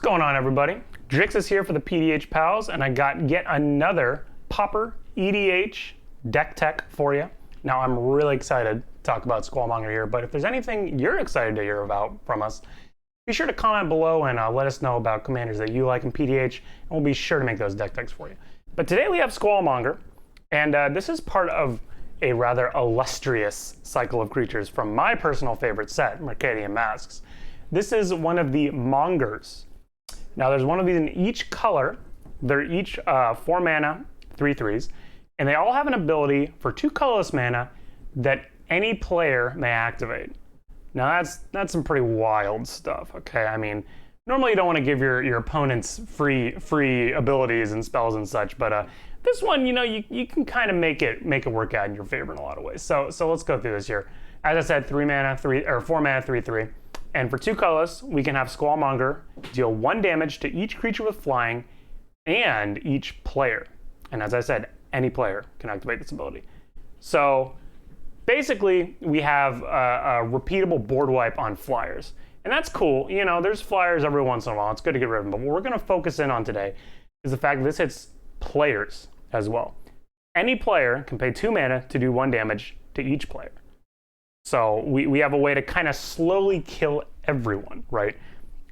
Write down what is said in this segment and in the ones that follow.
going on, everybody? Drix is here for the PDH Pals, and I got yet another Pauper EDH deck tech for you. Now, I'm really excited to talk about Squallmonger here, but if there's anything you're excited to hear about from us, be sure to comment below and let us know about commanders that you like in PDH, and we'll be sure to make those deck techs for you. But today we have Squallmonger, and this is part of a rather illustrious cycle of creatures from my personal favorite set, Mercadian Masks. This is one of the Mongers. Now there's one of these in each color. They're each 4 mana, 3/3s, and they all have an ability for 2 colorless mana that any player may activate. Now that's some pretty wild stuff, okay? I mean, normally you don't want to give your opponents free abilities and spells and such, but this one, you know, you can kind of make it work out in your favor in a lot of ways. So let's go through this here. As I said, 4 mana, 3/3. And for 2 colorless, we can have Squallmonger deal 1 damage to each creature with flying and each player. And as I said, any player can activate this ability. So basically, we have a repeatable board wipe on flyers. And that's cool. You know, there's flyers every once in a while. It's good to get rid of them. But what we're going to focus in on today is the fact that this hits players as well. Any player can pay 2 mana to do 1 damage to each player. So we have a way to kind of slowly kill everyone, right?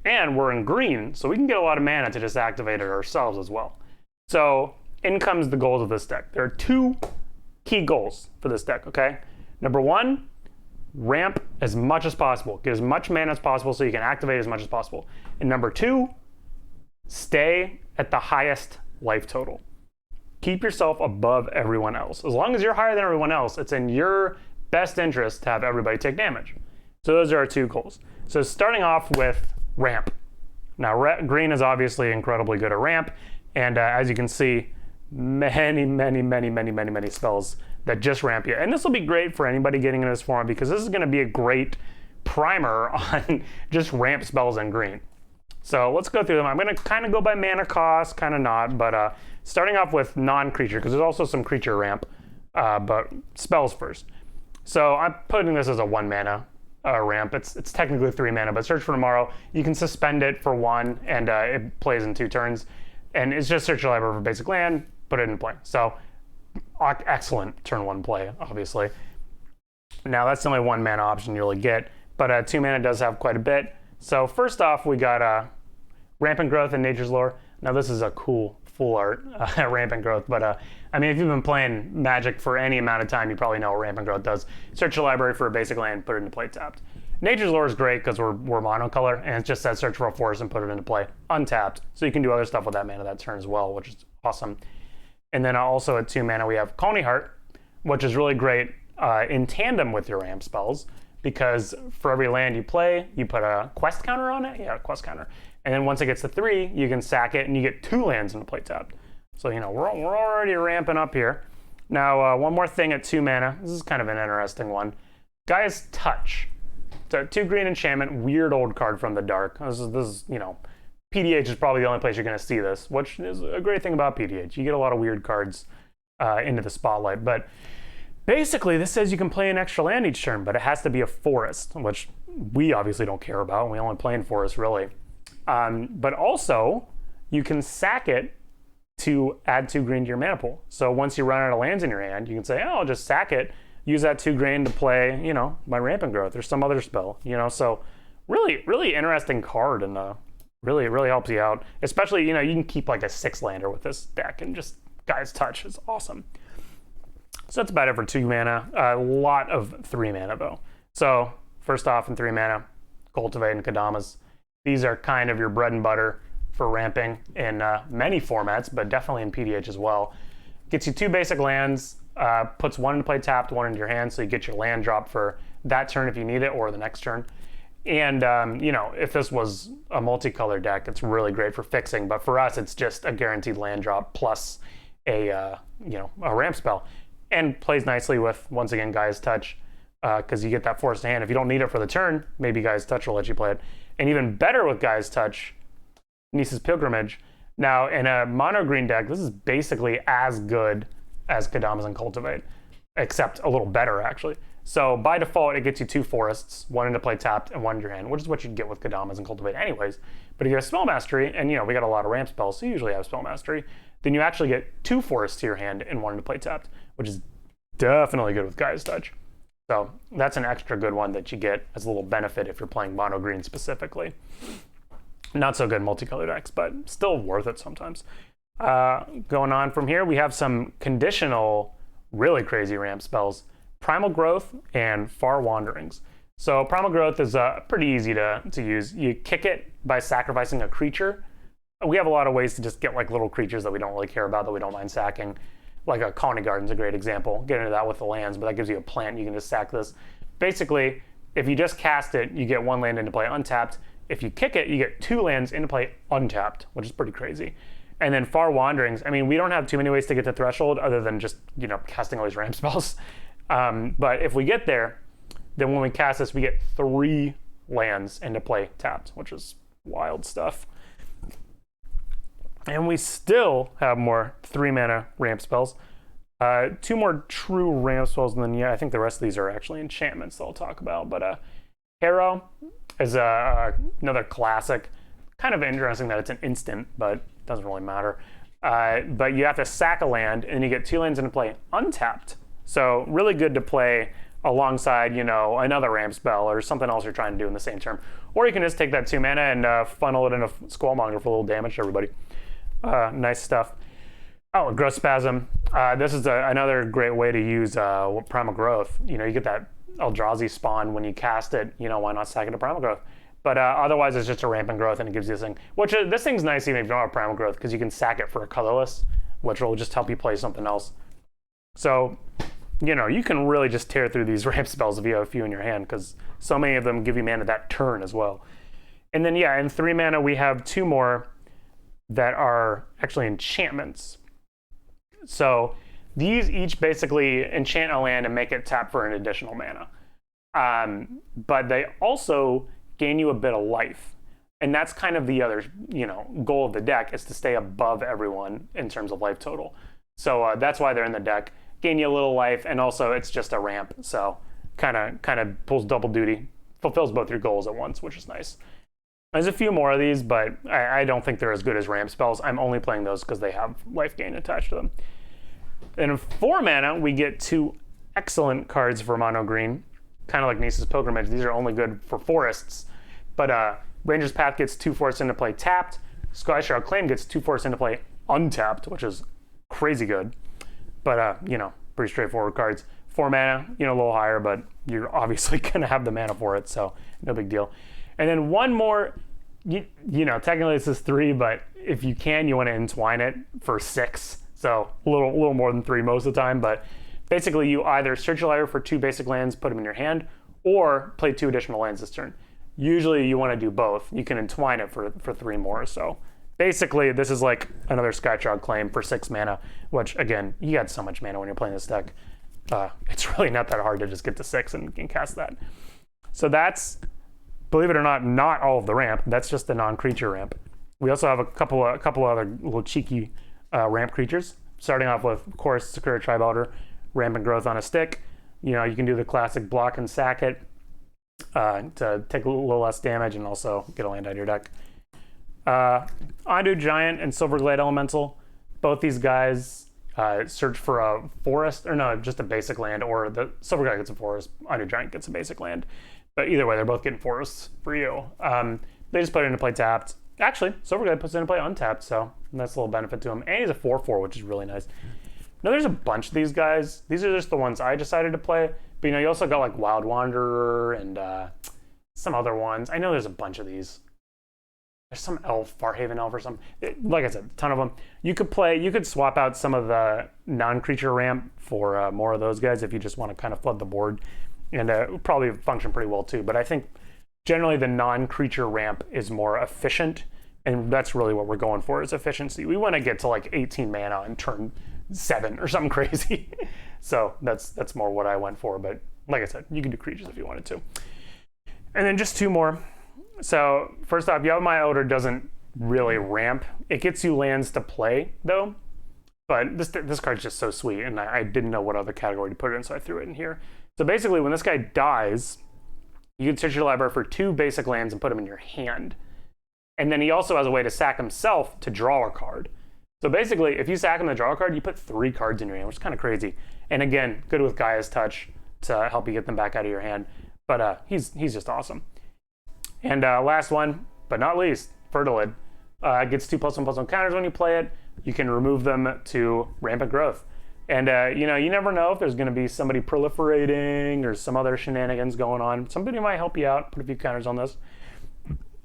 And we're in green, so we can get a lot of mana to just activate it ourselves as well. So in comes the goals of this deck. There are 2 key goals for this deck, okay? Number 1, ramp as much as possible. Get as much mana as possible so you can activate as much as possible. And number 2, stay at the highest life total. Keep yourself above everyone else. As long as you're higher than everyone else, it's in your best interest to have everybody take damage. So those are our 2 goals. So starting off with ramp. Now green is obviously incredibly good at ramp, and as you can see, many spells that just ramp you. And this will be great for anybody getting into this form because this is going to be a great primer on just ramp spells in green. So let's go through them. I'm going to kind of go by mana cost, kind of not, but starting off with non-creature, because there's also some creature ramp, but spells first. So I'm putting this as a 1 mana ramp. It's technically 3 mana, but Search for Tomorrow, you can suspend it for 1, and it plays in 2 turns. And it's just search your library for basic land, put it in play. So excellent turn 1 play, obviously. Now that's the only 1 mana option you'll get, but 2 mana does have quite a bit. So first off, we got Rampant Growth and Nature's Lore. Now this is a cool full art Rampant Growth, but I mean, if you've been playing Magic for any amount of time, you probably know what Rampant Growth does. Search your library for a basic land, put it into play tapped. Nature's Lore is great because we're monocolor, and it just says search for a forest and put it into play untapped. So you can do other stuff with that mana that turn as well, which is awesome. And then also at 2 mana, we have Coney Heart, which is really great in tandem with your ramp spells, because for every land you play, you put a quest counter on it. Yeah, a quest counter. And then once it gets to 3, you can sack it, and you get 2 lands into play tapped. So, you know, we're already ramping up here. Now, one more thing at 2 mana. This is kind of an interesting one. Gaia's Touch. So 2 green enchantment, weird old card from the dark. This is, you know, PDH is probably the only place you're going to see this, which is a great thing about PDH. You get a lot of weird cards into the spotlight. But basically, this says you can play an extra land each turn, but it has to be a forest, which we obviously don't care about. We only play in forests, really. But also, you can sack it to add 2 green to your mana pool. So once you run out of lands in your hand, you can say, oh, I'll just sack it, use that 2 green to play, you know, my Rampant Growth or some other spell, you know. So really interesting card, and really helps you out. Especially, you know, you can keep like a 6-lander with this deck, and just Gaia's Touch is awesome. So that's about it for 2 mana. A lot of 3 mana though. So first off, in 3 mana, Cultivate and Kadamas. These are kind of your bread and butter for ramping in many formats, but definitely in PDH as well. Gets you 2 basic lands, puts 1 into play tapped, 1 into your hand, so you get your land drop for that turn if you need it, or the next turn. And you know, if this was a multicolor deck, it's really great for fixing, but for us, it's just a guaranteed land drop plus a you know, a ramp spell. And plays nicely with, once again, Gaia's Touch, because you get that forced hand. If you don't need it for the turn, maybe Gaia's Touch will let you play it. And even better with Gaia's Touch, Niece's Pilgrimage. Now, in a mono green deck, this is basically as good as Kadamas and Cultivate, except a little better, actually. So by default, it gets you 2 forests, 1 into play tapped and 1 in your hand, which is what you'd get with Kadamas and Cultivate anyways. But if you have Spell Mastery, and we got a lot of ramp spells, so you usually have Spell Mastery, then you actually get 2 forests to your hand and 1 into play tapped, which is definitely good with Gaia's Touch. So that's an extra good one that you get as a little benefit if you're playing mono green specifically. Not so good multicolored decks, but still worth it sometimes. Going on from here, we have some conditional, really crazy ramp spells. Primal Growth and Far Wanderings. So Primal Growth is pretty easy to use. You kick it by sacrificing a creature. We have a lot of ways to just get like little creatures that we don't really care about, that we don't mind sacking. Like a Colony Garden's a great example. Get into that with the lands, but that gives you a plant. You can just sack this. Basically, if you just cast it, you get 1 land into play untapped. If you kick it, you get 2 lands into play untapped, which is pretty crazy. And then Far Wanderings, I mean, we don't have too many ways to get to Threshold other than just, casting all these ramp spells. But if we get there, then when we cast this, we get 3 lands into play tapped, which is wild stuff. And we still have more 3-mana ramp spells. 2 more true ramp spells, and then I think the rest of these are actually enchantments that I'll talk about. But Harrow is another classic. Kind of interesting that it's an instant, but it doesn't really matter. But you have to sack a land, and you get 2 lands into play untapped. So really good to play alongside, another ramp spell or something else you're trying to do in the same turn. Or you can just take that 2 mana and funnel it into Squallmonger for a little damage to everybody. Nice stuff. Oh, Growth Spasm. This is another great way to use Primal Growth. You get that Eldrazi spawn when you cast it. Why not sack it to Primal Growth? But otherwise, it's just a rampant growth, and it gives you this thing. Which this thing's nice even if you don't have Primal Growth, because you can sack it for a colorless, which will just help you play something else. So, you can really just tear through these ramp spells if you have a few in your hand, because so many of them give you mana that turn as well. And then, in 3 mana, we have 2 more that are actually enchantments. So these each basically enchant a land and make it tap for an additional mana. But they also gain you a bit of life. And that's kind of the other, goal of the deck, is to stay above everyone in terms of life total. So that's why they're in the deck. Gain you a little life, and also it's just a ramp. So kind of pulls double duty, fulfills both your goals at once, which is nice. There's a few more of these, but I don't think they're as good as ramp spells. I'm only playing those because they have life gain attached to them. And in 4 mana, we get 2 excellent cards for mono green, kind of like Nisa's Pilgrimage. These are only good for forests. But Ranger's Path gets 2 forests into play tapped. Skyshroud Claim gets 2 forests into play untapped, which is crazy good. But, pretty straightforward cards. 4 mana, a little higher, but you're obviously going to have the mana for it, so no big deal. And then one more, technically this is 3, but if you can, you want to entwine it for 6. So a little more than 3 most of the time, but basically you either search your library for 2 basic lands, put them in your hand, or play 2 additional lands this turn. Usually you want to do both. You can entwine it for 3 more. So basically this is like another Skyshroud Claim for 6 mana, which again, you got so much mana when you're playing this deck. It's really not that hard to just get to 6 and cast that. So that's, believe it or not all of the ramp. That's just the non-creature ramp. We also have a couple other little cheeky ramp creatures. Starting off with, of course, Sakura Tribe Elder, Rampant Growth on a stick. You can do the classic block and sack it to take a little less damage and also get a land out of your deck. Ondu Giant and Silverglade Elemental. Both these guys search for a forest, or no, just a basic land, or the Silverglade gets a forest, Ondu Giant gets a basic land. But either way, they're both getting forests for you. They just put it into play tapped. Actually, Silverglade puts it into play untapped, so that's a little benefit to him. And he's a 4/4, which is really nice. Now, there's a bunch of these guys. These are just the ones I decided to play. But, you also got like Wild Wanderer and some other ones. I know there's a bunch of these. There's some elf, Farhaven elf or something. Like I said, a ton of them. You could swap out some of the non-creature ramp for more of those guys if you just want to kind of flood the board. And it would probably function pretty well too. But I think generally the non-creature ramp is more efficient. And that's really what we're going for, is efficiency. We want to get to like 18 mana on turn 7 or something crazy. So that's more what I went for. But like I said, you can do creatures if you wanted to. And then just 2 more. So first off, Yavimaya Odor doesn't really ramp. It gets you lands to play though. But this card's just so sweet, and I didn't know what other category to put it in, so I threw it in here. So basically, when this guy dies, you can search your library for 2 basic lands and put them in your hand. And then he also has a way to sack himself to draw a card. So basically, if you sack him to draw a card, you put 3 cards in your hand, which is kind of crazy. And again, good with Gaia's Touch to help you get them back out of your hand. But he's just awesome. And last one, but not least, Fertilid. Gets 2+1/+1 counters when you play it. You can remove them to Rampant Growth. And, you know, you never know if there's going to be somebody proliferating or some other shenanigans going on. Somebody might help you out, put a few counters on this.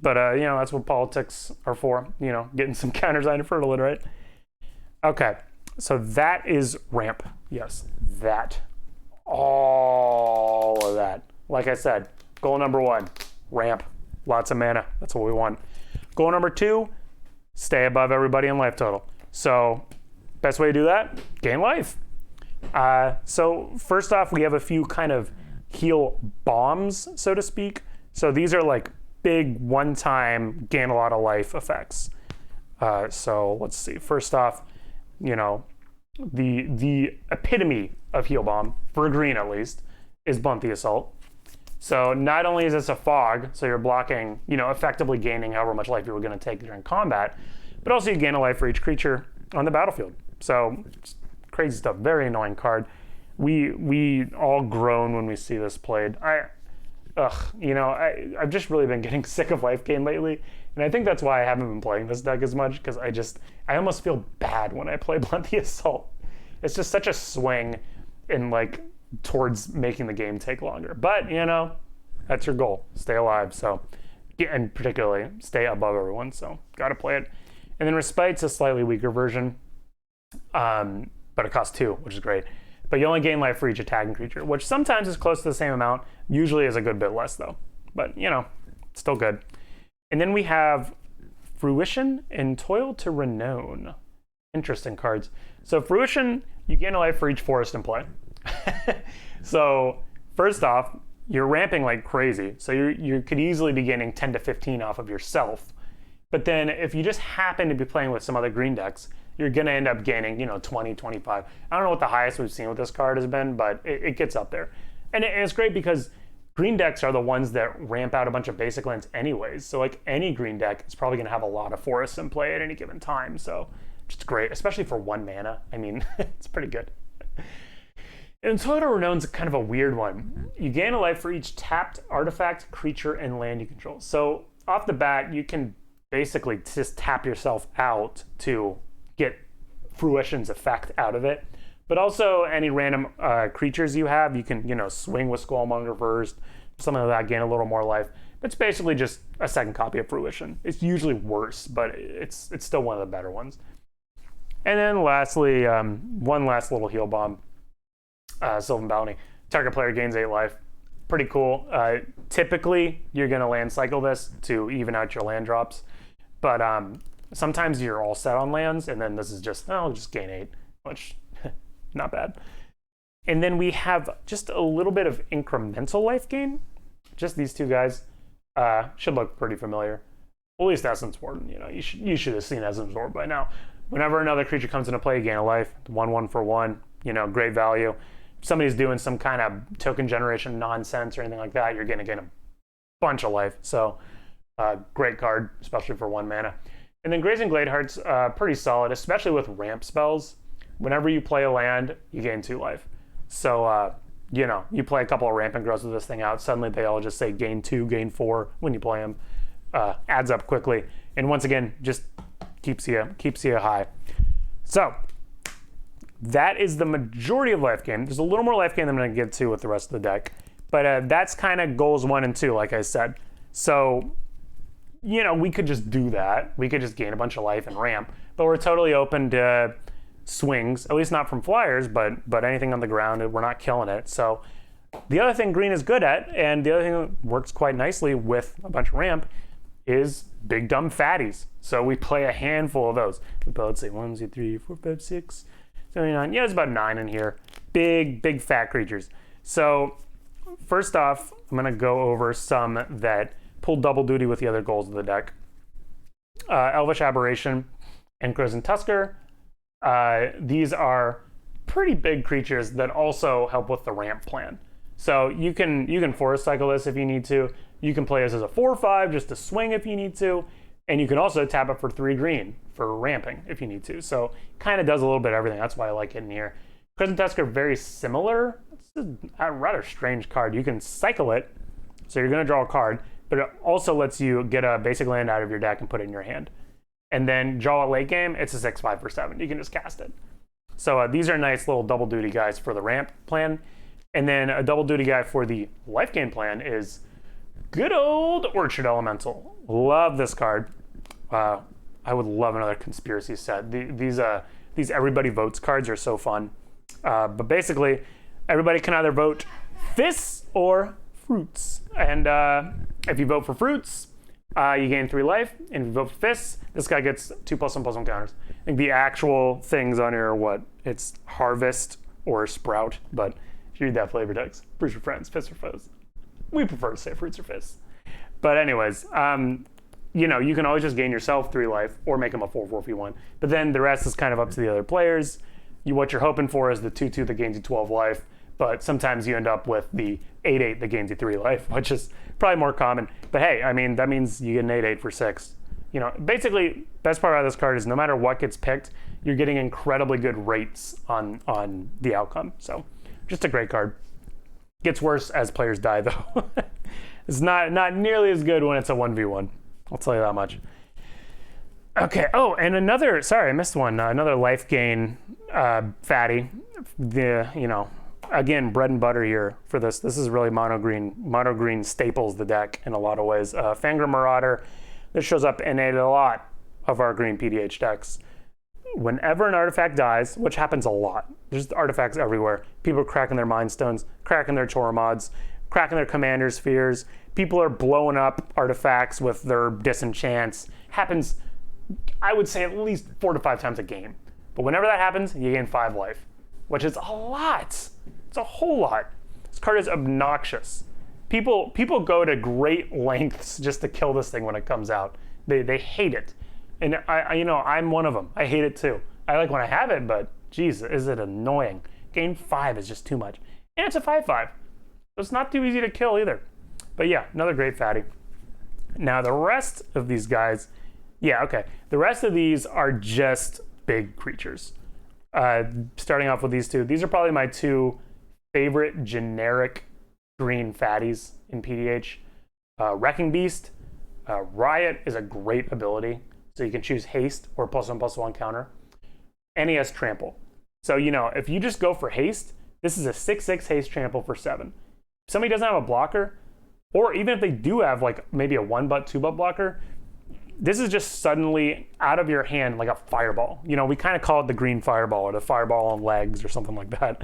But, you know, that's what politics are for, you know, getting some counters on your Fertilid, right? Okay, so that is ramp. Yes, that. All of that. Like I said, goal number 1, ramp. Lots of mana. That's what we want. Goal number 2, stay above everybody in life total. So best way to do that, gain life. So first off, we have a few kind of heal bombs, so to speak. So these are like big one-time gain a lot of life effects. So let's see. First off, you know, the epitome of heal bomb, for green at least, is Blunt the Assault. So not only is this a fog, so you're blocking, you know, effectively gaining however much life you were going to take during combat, but also you gain a life for each creature on the battlefield. So crazy stuff. Very annoying card. We all groan when we see this played. You know, I've just really been getting sick of life gain lately, and I think that's why I haven't been playing this deck as much, because I almost feel bad when I play Blunt the Assault. It's just such a swing in like towards making the game take longer. But, you know, that's your goal. Stay alive. So, and particularly stay above everyone. So, got to play it. And then Respite's a slightly weaker version, but it costs 2, which is great. But you only gain life for each attacking creature, which sometimes is close to the same amount. Usually is a good bit less, though. But, you know, still good. And then we have Fruition and Toil to Renown. Interesting cards. So Fruition, you gain a life for each forest in play. So first off, you're ramping like crazy. So you could easily be gaining 10 to 15 off of yourself. But then if you just happen to be playing with some other green decks, you're going to end up gaining, you know, 20, 25. I don't know what the highest we've seen with this card has been, but it gets up there. And it's great because green decks are the ones that ramp out a bunch of basic lands anyways. So like any green deck is probably going to have a lot of forests in play at any given time. So it's great, especially for 1 mana. I mean, it's pretty good. And Toil to Renown's kind of a weird one. You gain a life for each tapped artifact, creature, and land you control. So off the bat, you can basically just tap yourself out to get Fruition's effect out of it. But also any random creatures you have, you can, you know, swing with Squallmonger first, something like that, gain a little more life. It's basically just a second copy of Fruition. It's usually worse, but it's still one of the better ones. And then lastly, one last little heal bomb. Sylvan Bounty. Target player gains 8 life. Pretty cool. Typically, you're going to land cycle this to even out your land drops. But sometimes you're all set on lands, and then this is just, I'll just gain 8, which, not bad. And then we have just a little bit of incremental life gain. Just these 2 guys. Should look pretty familiar. At least Essence Warden. You know, you should have seen Essence Warden by now. Whenever another creature comes into play, you gain a life. 1/1 for 1. You know, great value. If somebody's doing some kind of token generation nonsense or anything like that, you're going to gain a bunch of life. So, great card, especially for 1 mana. And then Grazing Gladeheart's pretty solid, especially with ramp spells. Whenever you play a land, you gain 2 life. So, you know, you play a couple of rampant growths with this thing out, suddenly they all just say gain 2, gain 4 when you play them. Adds up quickly. And once again, just keeps you high. So, that is the majority of life gain. There's a little more life gain than I'm going to get to with the rest of the deck. But that's kind of goals 1 and 2, like I said. So, you know, we could just do that. We could just gain a bunch of life and ramp. But we're totally open to swings, at least not from flyers, but anything on the ground, we're not killing it. So the other thing green is good at, and the other thing that works quite nicely with a bunch of ramp, is big dumb fatties. So we play a handful of those. We play, let's say, 1, 2, 3, 4, 5, 6, 7, 9. Yeah, there's about 9 in here. Big fat creatures. So first off, I'm going to go over some that pull double duty with the other goals of the deck. Elvish Aberration and Crimson Tusker. These are pretty big creatures that also help with the ramp plan. So you can forest cycle this if you need to. You can play this as a 4/5 just to swing if you need to. And you can also tap it for 3 green for ramping if you need to. So kind of does a little bit of everything. That's why I like it in here. Crescent Tusk are very similar. It's a rather strange card. You can cycle it, so you're going to draw a card, but it also lets you get a basic land out of your deck and put it in your hand. And then draw a late game, it's a 6/5 for 7. You can just cast it. So these are nice little double duty guys for the ramp plan. And then a double duty guy for the life gain plan is good old Orchard Elemental. Love this card. I would love another conspiracy set. These everybody votes cards are so fun. But basically, everybody can either vote fists or fruits. And if you vote for fruits, you gain 3 life. And if you vote for fists, this guy gets 2+1/+1 counters. I think the actual things on here are what? It's harvest or sprout. But if you read that flavor text, fruits or friends, fists or foes. We prefer to say fruits or fists. But anyways, you know, you can always just gain yourself 3 life or make them a 4/4 if you want. But then the rest is kind of up to the other players. What you're hoping for is the 2/2 that gains you 12 life, but sometimes you end up with the 8/8 that gains you 3 life, which is probably more common. But hey, I mean, that means you get an 8/8 for 6. You know, basically, best part about this card is no matter what gets picked, you're getting incredibly good rates on the outcome. So, just a great card. Gets worse as players die, though. It's not nearly as good when it's a 1v1. I'll tell you that much. Okay. Oh, and another. Sorry, I missed one. Another life gain fatty. Again, bread and butter here for this. This is really mono green staples the deck in a lot of ways. Fangor Marauder. This shows up in a lot of our green PDH decks. Whenever an artifact dies, which happens a lot, there's artifacts everywhere. People are cracking their Mind Stones, cracking their Tormods, cracking their Commander Spheres. People are blowing up artifacts with their Disenchants. Happens, I would say, at least 4 to 5 times a game. But whenever that happens, you gain 5 life, which is a lot. It's a whole lot. This card is obnoxious. People go to great lengths just to kill this thing when it comes out. They hate it. And I'm one of them. I hate it too. I like when I have it, but geez, is it annoying. Gain 5 is just too much. And it's a 5/5. So it's not too easy to kill either. But yeah, another great fatty. Now the rest of these guys, yeah, okay. The rest of these are just big creatures. Starting off with these two. These are probably my 2 favorite generic green fatties in PDH. Wrecking Beast. Riot is a great ability. So you can choose haste or +1/+1 counter. And he has trample. So, if you just go for haste, this is a 6/6 haste trample for 7. If somebody doesn't have a blocker, or even if they do have like maybe a 1-butt, 2-butt blocker, this is just suddenly out of your hand like a fireball. We kind of call it the green fireball or the fireball on legs or something like that.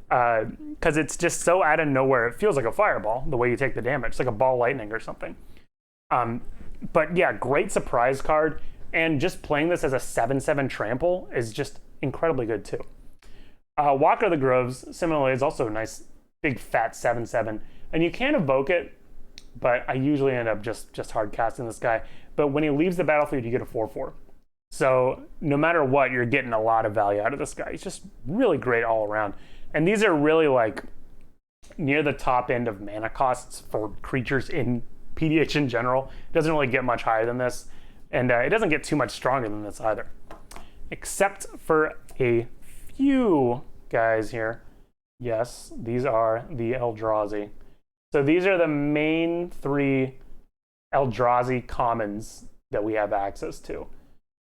Because it's just so out of nowhere. It feels like a fireball, the way you take the damage. It's like a ball lightning or something. But yeah, great surprise card. And just playing this as a 7/7 trample is just incredibly good too. Walker of the Groves, similarly, is also a nice big fat 7/7. And you can evoke it, but I usually end up just hard casting this guy. But when he leaves the battlefield, you get a 4/4. So no matter what, you're getting a lot of value out of this guy. He's just really great all around. And these are really like near the top end of mana costs for creatures in PDH in general. It doesn't really get much higher than this. And it doesn't get too much stronger than this either. Except for a few guys here. Yes, these are the Eldrazi. So these are the main 3 Eldrazi commons that we have access to.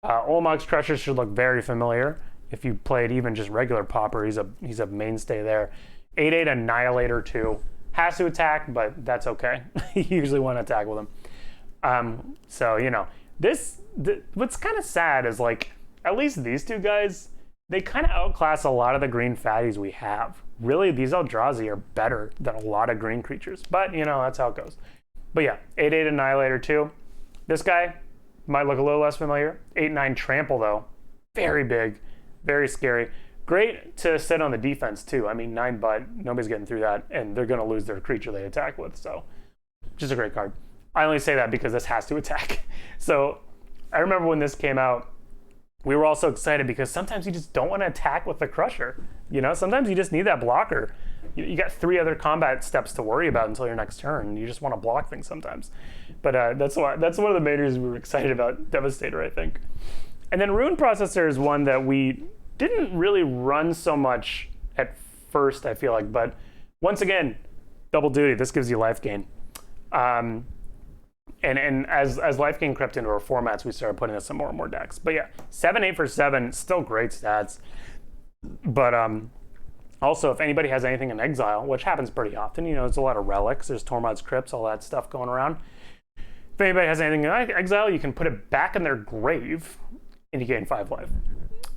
Olmoc's Crusher should look very familiar. If you played even just regular Pauper, he's a mainstay there. 8/8 Annihilator too. Has to attack, but that's okay. You usually want to attack with him. So, what's kind of sad is like, at least these 2 guys, they kind of outclass a lot of the green fatties we have. Really, these Eldrazi are better than a lot of green creatures, but that's how it goes. But yeah, 8/8 Annihilator too. This guy might look a little less familiar. 8/9 Trample though, very big, very scary. Great to sit on the defense too. I mean, 9-butt, nobody's getting through that, and they're gonna lose their creature they attack with, so just a great card. I only say that because this has to attack. So I remember when this came out, we were all so excited because sometimes you just don't want to attack with the Crusher. Sometimes you just need that blocker. you got 3 other combat steps to worry about until your next turn. You just want to block things sometimes. But that's one of the main reasons we were excited about Devastator, I think. And then Rune Processor is one that we didn't really run so much at first, I feel like. But once again, double duty. This gives you life gain. And as life gain crept into our formats, we started putting this in more and more decks. But yeah, 7/8 for 7, still great stats. But also, if anybody has anything in exile, which happens pretty often, there's a lot of relics, there's Tormod's Crypts, all that stuff going around. If anybody has anything in exile, you can put it back in their grave, and you gain 5 life.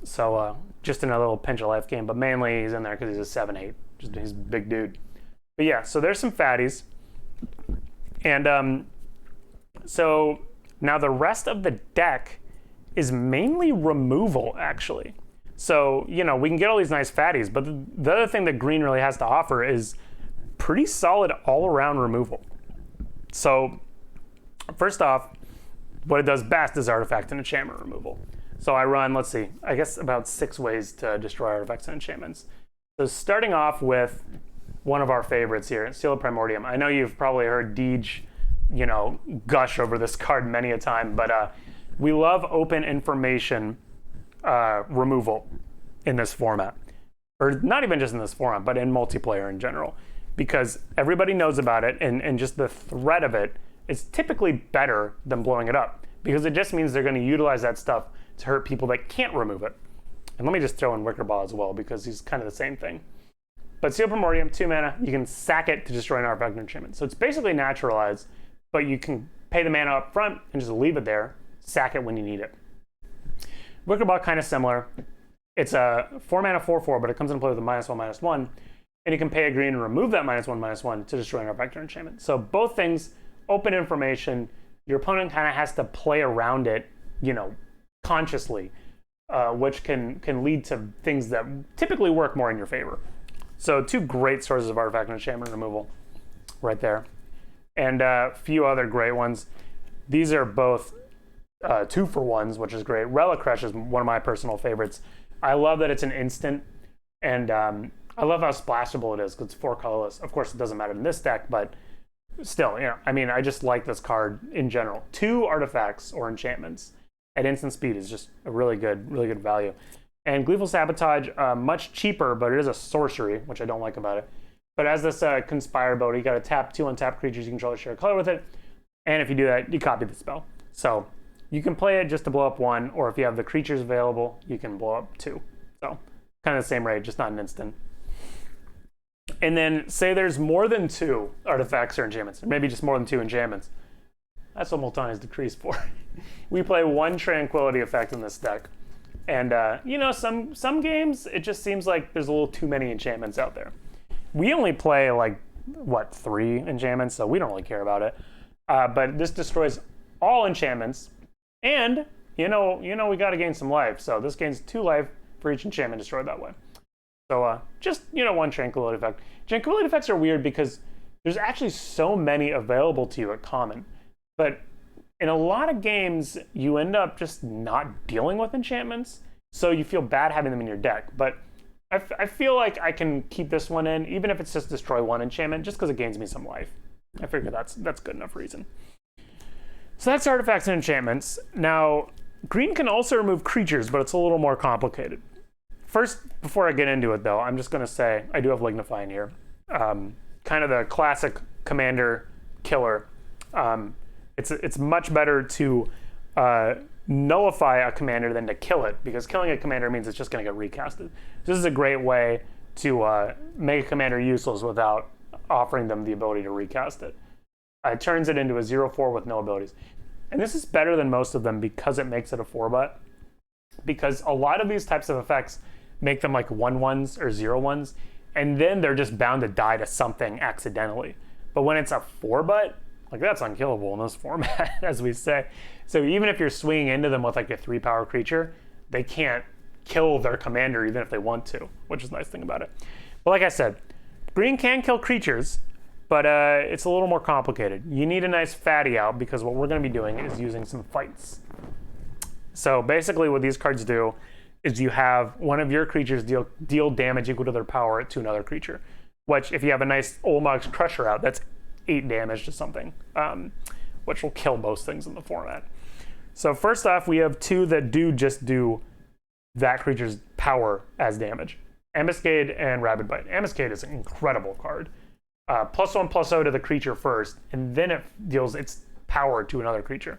So just another little pinch of life gain, but mainly he's in there because he's a 7/8. He's a big dude. But yeah, so there's some fatties. And so now the rest of the deck is mainly removal, actually. So, we can get all these nice fatties, but the other thing that green really has to offer is pretty solid all-around removal. So, first off, what it does best is artifact and enchantment removal. So I run, let's see, I guess about 6 ways to destroy artifacts and enchantments. So starting off with one of our favorites here, Seal of Primordium. I know you've probably heard Deej, gush over this card many a time, but we love open information removal in this format. Or not even just in this format, but in multiplayer in general. Because everybody knows about it, and just the threat of it is typically better than blowing it up. Because it just means they're going to utilize that stuff to hurt people that can't remove it. And let me just throw in Wicker Ball as well, because he's kind of the same thing. But Seal Primordium, 2 mana, you can sack it to destroy an artifact or enchantment. So it's basically naturalized, but you can pay the mana up front and just leave it there, sack it when you need it. Wicker Ball, kind of similar. It's a 4 mana 4/4, but it comes into play with a -1/-1, and you can pay a green and remove that -1/-1 to destroy an artifact or enchantment. So both things, open information. Your opponent kind of has to play around it, consciously, which can lead to things that typically work more in your favor. So 2 great sources of artifact and enchantment removal right there. And a few other great ones. These are both 2-for-1s, which is great. Relic Crush is one of my personal favorites. I love that it's an instant, and I love how splashable it is because it's 4 colorless. Of course, it doesn't matter in this deck, but still, I just like this card in general. 2 artifacts or enchantments at instant speed is just a really good value. And Gleeful Sabotage, much cheaper, but it is a sorcery, which I don't like about it. But as this Conspire ability, you got to tap 2 untapped creatures you control, share a color with it, and if you do that, you copy the spell. So you can play it just to blow up 1, or if you have the creatures available, you can blow up 2. So kind of the same rate, just not an instant. And then say there's more than 2 artifacts or enchantments, or maybe just more than 2 enchantments. That's what Multani is decreased for. We play 1 Tranquility effect in this deck. And some games, it just seems like there's a little too many enchantments out there. We only play 3 enchantments, so we don't really care about it. But this destroys all enchantments. And, we got to gain some life. So this gains 2 life for each enchantment destroyed that way. So just, 1 Tranquility effect. Tranquility effects are weird because there's actually so many available to you at common. But in a lot of games, you end up just not dealing with enchantments. So you feel bad having them in your deck. But I feel like I can keep this one in, even if it's just destroy 1 enchantment, just because it gains me some life. I figure that's good enough reason. So that's artifacts and enchantments. Now, green can also remove creatures, but it's a little more complicated. First, before I get into it, though, I'm just going to say I do have Lignify in here. Kind of the classic commander killer. It's much better to nullify a commander than to kill it, because killing a commander means it's just going to get recasted. This is a great way to make a commander useless without offering them the ability to recast it. It turns it into a 0/4 with no abilities. And this is better than most of them because it makes it a 4-butt. Because a lot of these types of effects make them 1/1s or 0/1s, and then they're just bound to die to something accidentally. But when it's a 4-butt, that's unkillable in this format, as we say. So even if you're swinging into them with a 3-power creature, they can't kill their commander even if they want to, which is a nice thing about it. But like I said, green can kill creatures, but it's a little more complicated. You need a nice fatty out, because what we're going to be doing is using some fights. So basically what these cards do is you have one of your creatures deal damage equal to their power to another creature. which if you have a nice Ullmark's Crusher out, that's 8 damage to something, which will kill most things in the format. So first off, we have 2 that just do that creature's power as damage. Ambuscade and Rabid Bite. Ambuscade is an incredible card. +1/+0 to the creature first, and then it deals its power to another creature.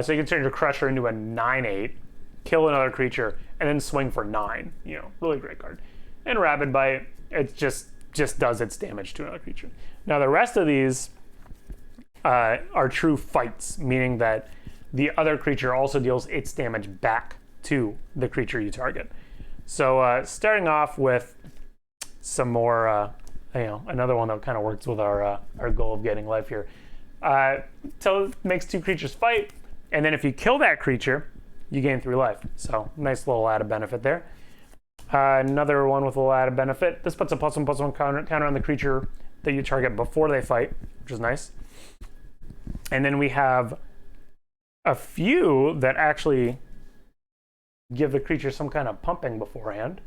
So you can turn your Crusher into a 9/8, kill another creature, and then swing for 9. You know, really great card. And Rabid Bite, it just does its damage to another creature. Now the rest of these are true fights, meaning that the other creature also deals its damage back to the creature you target. So starting off with some more, another one that kind of works with our goal of getting life here. So it makes 2 creatures fight, and then if you kill that creature, you gain 3 life. So nice little added benefit there. Another one with a little added benefit. This puts a +1/+1 counter on the creature that you target before they fight, which is nice. And then we have a few that actually give the creature some kind of pumping beforehand,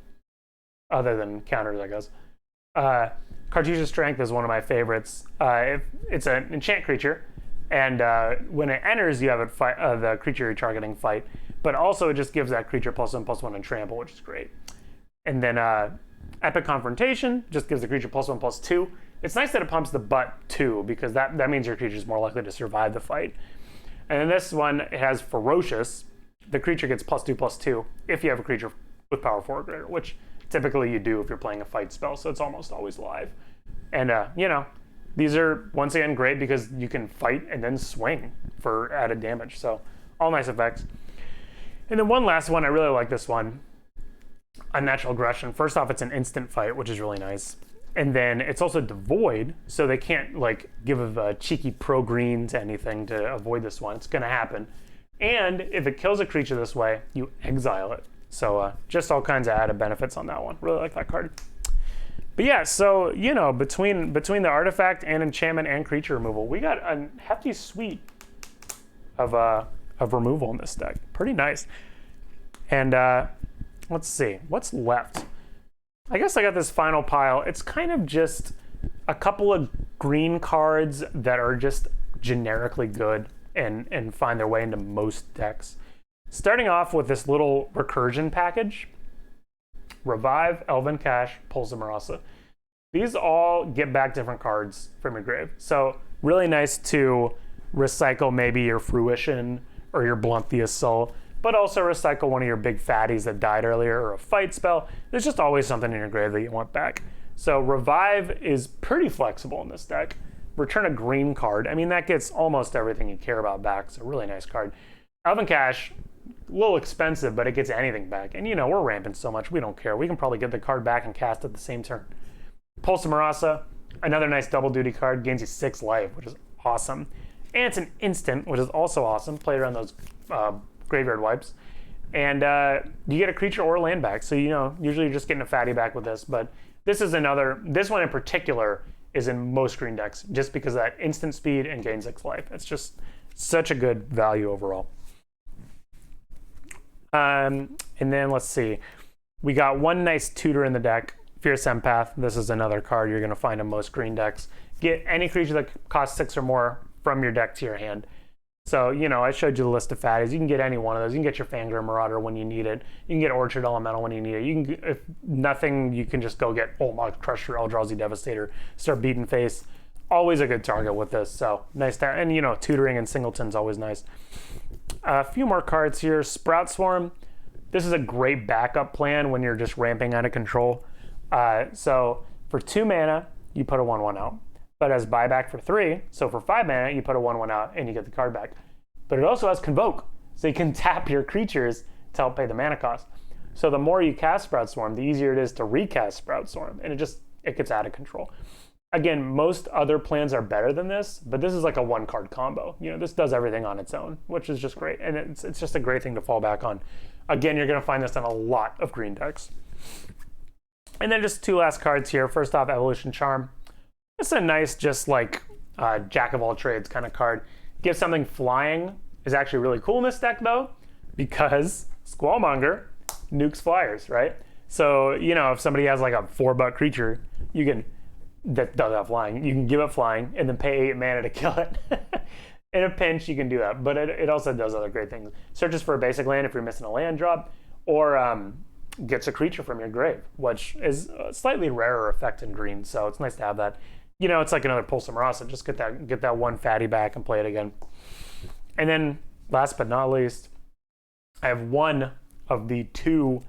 other than counters, I guess. Cartesian Strength is one of my favorites. It's an enchant creature, and when it enters, you have it fight, the creature you're targeting fight, but also it just gives that creature +1/+1 and trample, which is great. And then Epic Confrontation just gives the creature +1/+2. It's nice that it pumps the butt too, because that means your creature is more likely to survive the fight. And then this one, it has Ferocious. The creature gets +2/+2 if you have a creature with power 4 or greater, which typically you do if you're playing a fight spell, so it's almost always live. And these are once again great because you can fight and then swing for added damage. So all nice effects. And then one last one, I really like this one. Unnatural Aggression. First off, it's an instant fight, which is really nice. And then it's also devoid, so they can't like give a cheeky pro-green to anything to avoid this one. It's gonna happen. And if it kills a creature this way, you exile it. So just all kinds of added benefits on that one. Really like that card. But yeah, so between the artifact and enchantment and creature removal, we got a hefty suite of removal in this deck. Pretty nice. And let's see, what's left? I guess I got this final pile. It's kind of just a couple of green cards that are just generically good and find their way into most decks. Starting off with this little recursion package. Revive, Elven Cache, Pulse of Marasa. These all get back different cards from your grave. So really nice to recycle maybe your Fruition or your Blunt the Assault, but also recycle one of your big fatties that died earlier or a fight spell. There's just always something in your grave that you want back. So Revive is pretty flexible in this deck. Return a green card. I mean, that gets almost everything you care about back. It's a really nice card. Elven Cache, a little expensive, but it gets anything back. And we're ramping so much, we don't care. We can probably get the card back and cast it the same turn. Pulse of Marasa, another nice double duty card, gains you 6 life, which is awesome. And it's an instant, which is also awesome. Play around those graveyard wipes. And you get a creature or a land back. So, usually you're just getting a fatty back with this. But this one in particular is in most green decks just because of that instant speed and gain 6 life. It's just such a good value overall. And then let's see. We got one nice tutor in the deck, Fierce Empath. This is another card you're going to find in most green decks. Get any creature that costs 6 or more from your deck to your hand. So, I showed you the list of fatties. You can get any one of those. You can get your Fangor Marauder when you need it. You can get Orchard Elemental when you need it. If nothing, you can just go get Ullmark's Crusher, Eldrazi Devastator, start beating face. Always a good target with this. So nice to, and tutoring and singleton's always nice. A few more cards here. Sprout Swarm. This is a great backup plan when you're just ramping out of control. So for 2 mana, you put a 1/1 out. But as buyback for 3, so for 5 mana, you put a 1/1 out and you get the card back. But it also has Convoke, so you can tap your creatures to help pay the mana cost. So the more you cast Sprout Swarm, the easier it is to recast Sprout Swarm, and it gets out of control. Again, most other plans are better than this, but this is like a 1-card combo. This does everything on its own, which is just great, and it's just a great thing to fall back on. Again, you're going to find this in a lot of green decks. And then just 2 last cards here. First off, Evolution Charm. It's a nice, just like jack of all trades kind of card. Give something flying is actually really cool in this deck though, because Squallmonger nukes flyers, right? So if somebody has like a 4-buck creature, you can that does have flying. You can give it flying and then pay 8 mana to kill it. In a pinch, you can do that, but it also does other great things. Searches for a basic land if you're missing a land drop, or gets a creature from your grave, which is a slightly rarer effect in green, so it's nice to have that. You know, it's like another Pulse of Marasa. Just get that one fatty back and play it again. And then, last but not least, I have one of the 2,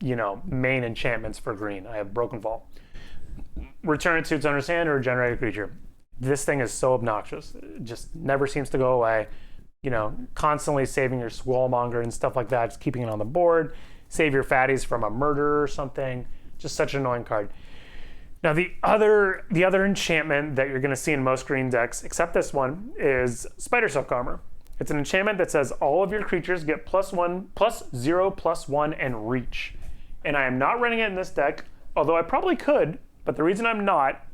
main enchantments for green. I have Broken Fall. Return it to its owner's hand or generate a creature. This thing is so obnoxious. It just never seems to go away. Constantly saving your Squallmonger and stuff like that, just keeping it on the board. Save your fatties from a murder or something. Just such an annoying card. Now the other enchantment that you're going to see in most green decks, except this one, is Spider Silk Armor. It's an enchantment that says all of your creatures get +0/+1 and reach. And I am not running it in this deck, although I probably could, but the reason I'm not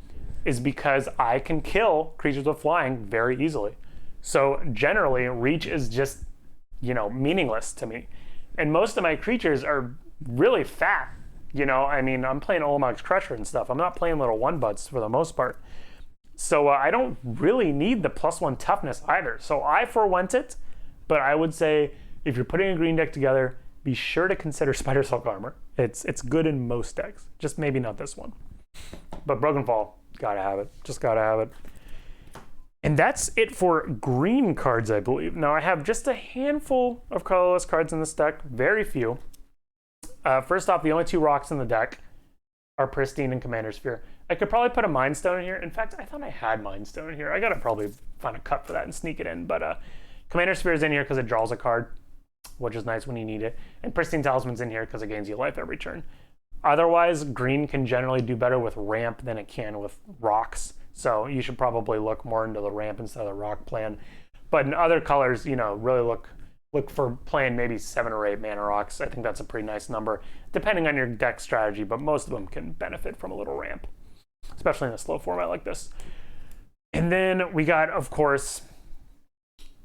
is because I can kill creatures with flying very easily. So generally, reach is just, meaningless to me. And most of my creatures are really fat. I'm playing Olamog's Crusher and stuff. I'm not playing little 1-butts for the most part. So I don't really need the +1 toughness either. So I forwent it, but I would say if you're putting a green deck together, be sure to consider Spider Silk Armor. It's good in most decks, just maybe not this one. But Broken Fall, gotta have it. Just gotta have it. And that's it for green cards, I believe. Now I have just a handful of colorless cards in this deck, very few. First off, the only 2 rocks in the deck are Pristine and Commander Sphere. I could probably put a Mind Stone in here. In fact, I thought I had Mind Stone in here. I gotta probably find a cut for that and sneak it in. But Commander Sphere is in here because it draws a card, which is nice when you need it. And Pristine Talisman's in here because it gains you life every turn. Otherwise, green can generally do better with ramp than it can with rocks. So you should probably look more into the ramp instead of the rock plan. But in other colors, really look for playing maybe 7 or 8 mana rocks. I think that's a pretty nice number, depending on your deck strategy, but most of them can benefit from a little ramp, especially in a slow format like this. And then we got, of course,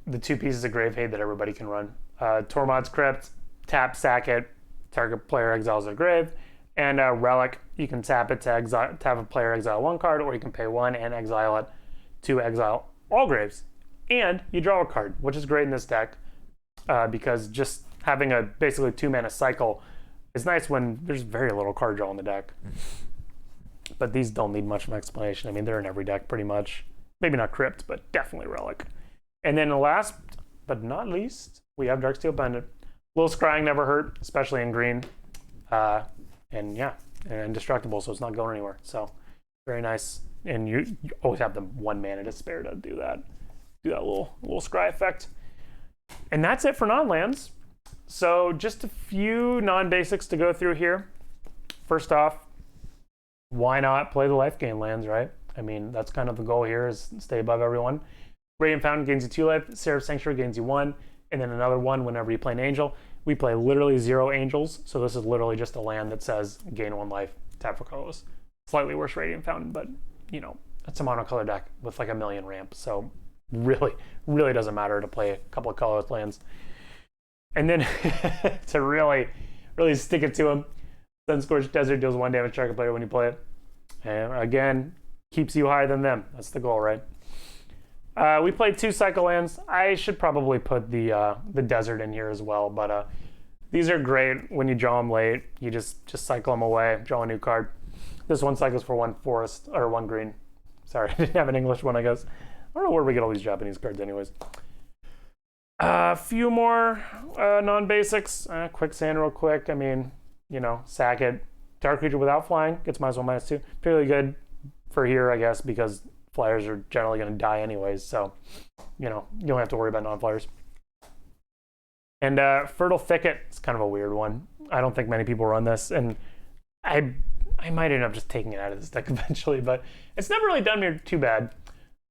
the 2 pieces of Gravehade that everybody can run. Tormod's Crypt, tap, sack it, target player exiles their grave. And Relic, you can tap it to have a player exile 1 card, or you can pay 1 and exile it to exile all graves. And you draw a card, which is great in this deck, because just having a basically 2 mana cycle is nice when there's very little card draw in the deck. But these don't need much of an explanation. I mean, they're in every deck pretty much. Maybe not Crypt, but definitely Relic. And then last but not least, we have Darksteel Pendant. A little scrying never hurt, especially in green. And yeah, and indestructible, so it's not going anywhere. So very nice. And you always have the 1 mana to spare to do that little scry effect. And that's it for non-lands. So just a few non-basics to go through here. First off, why not play the life gain lands, right? I mean, that's kind of the goal here, is stay above everyone. Radiant Fountain gains you 2 life, Seraph Sanctuary gains you 1, and then another 1 whenever you play an angel. We play literally 0 angels, so this is literally just a land that says gain 1 life, tap for colorless. Slightly worse Radiant Fountain, but it's a monocolor deck with like 1 million ramp, so really doesn't matter to play a couple of colorless lands. And then to really stick it to him, Sunscorched Desert deals 1 damage to target player when you play it. And again, keeps you higher than them. That's the goal, right? We played 2 cycle lands. I should probably put the desert in here as well, but these are great when you draw them late. You just cycle them away, draw a new card. This one cycles for 1 forest, or 1 green. Sorry, I didn't have an English one, I guess. I don't know where we get all these Japanese cards anyways. A few more non-basics. Quicksand real quick. I mean, sack it. Dark creature without flying gets -1/-2. Pretty good for here, I guess, because flyers are generally going to die anyways, so you don't have to worry about non-flyers. And Fertile Thicket is kind of a weird one. I don't think many people run this, and I might end up just taking it out of this deck eventually, but it's never really done me too bad.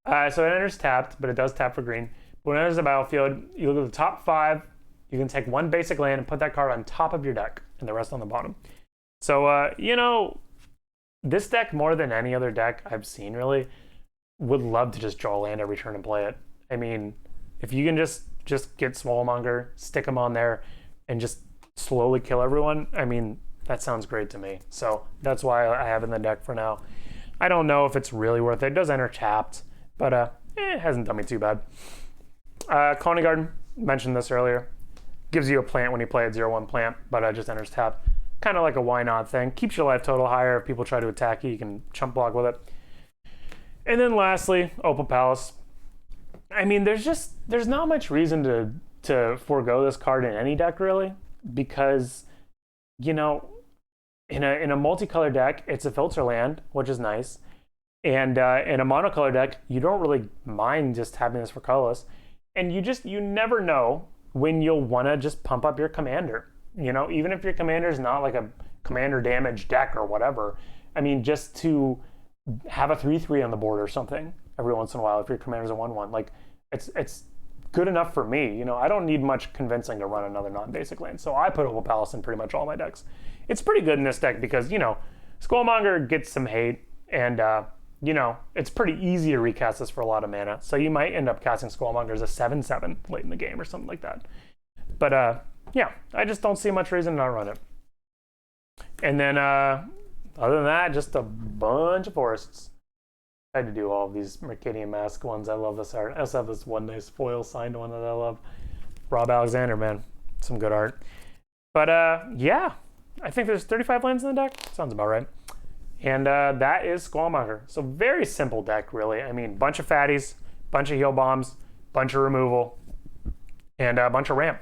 So it enters tapped, but it does tap for green. But when it enters the battlefield, you look at the top 5, you can take 1 basic land and put that card on top of your deck, and the rest on the bottom. So, this deck, more than any other deck I've seen, really, would love to just draw a land every turn and play it. I mean, if you can just get Squallmonger, stick them on there, and just slowly kill everyone, I mean, that sounds great to me. So that's why I have it in the deck for now. I don't know if it's really worth it. It does enter tapped, but it hasn't done me too bad. Coney Garden, mentioned this earlier. Gives you a plant when you play a 0/1 plant, but it just enters tapped. Kind of like a why not thing. Keeps your life total higher. If people try to attack you, you can chump block with it. And then lastly, Opal Palace. I mean, there's not much reason to forego this card in any deck, really, because, you know, in a multicolor deck, it's a filter land, which is nice. And in a monocolor deck, you don't really mind just having this for colorless. And you never know when you'll want to just pump up your commander. You know, even if your commander is not like a commander damage deck or whatever. I mean, just to have a 3/3 on the board or something every once in a while if your commander's a 1/1. Like, it's good enough for me. You know, I don't need much convincing to run another non-basic land. So I put Opal Palace in pretty much all my decks. It's pretty good in this deck because, you know, Squallmonger gets some hate, and, you know, it's pretty easy to recast this for a lot of mana. So you might end up casting Squallmonger as a 7/7 late in the game or something like that. But, yeah, I just don't see much reason to not run it. And then, other than that, just a bunch of forests. I had to do all of these Mercadian Mask ones. I love this art. I also have this one nice foil signed one that I love. Rob Alexander, man. Some good art. But, yeah, I think there's 35 lands in the deck. Sounds about right. And that is Squallmonger. So very simple deck, really. I mean, bunch of fatties, bunch of heal bombs, bunch of removal, and a bunch of ramp.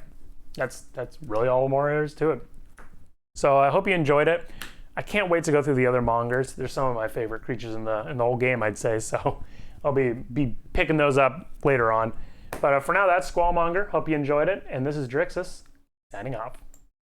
That's really all more there is to it. So I hope you enjoyed it. I can't wait to go through the other Mongers. They're some of my favorite creatures in the whole game, I'd say. So I'll be picking those up later on. But for now, that's Squallmonger. Hope you enjoyed it. And this is Drixus, signing off.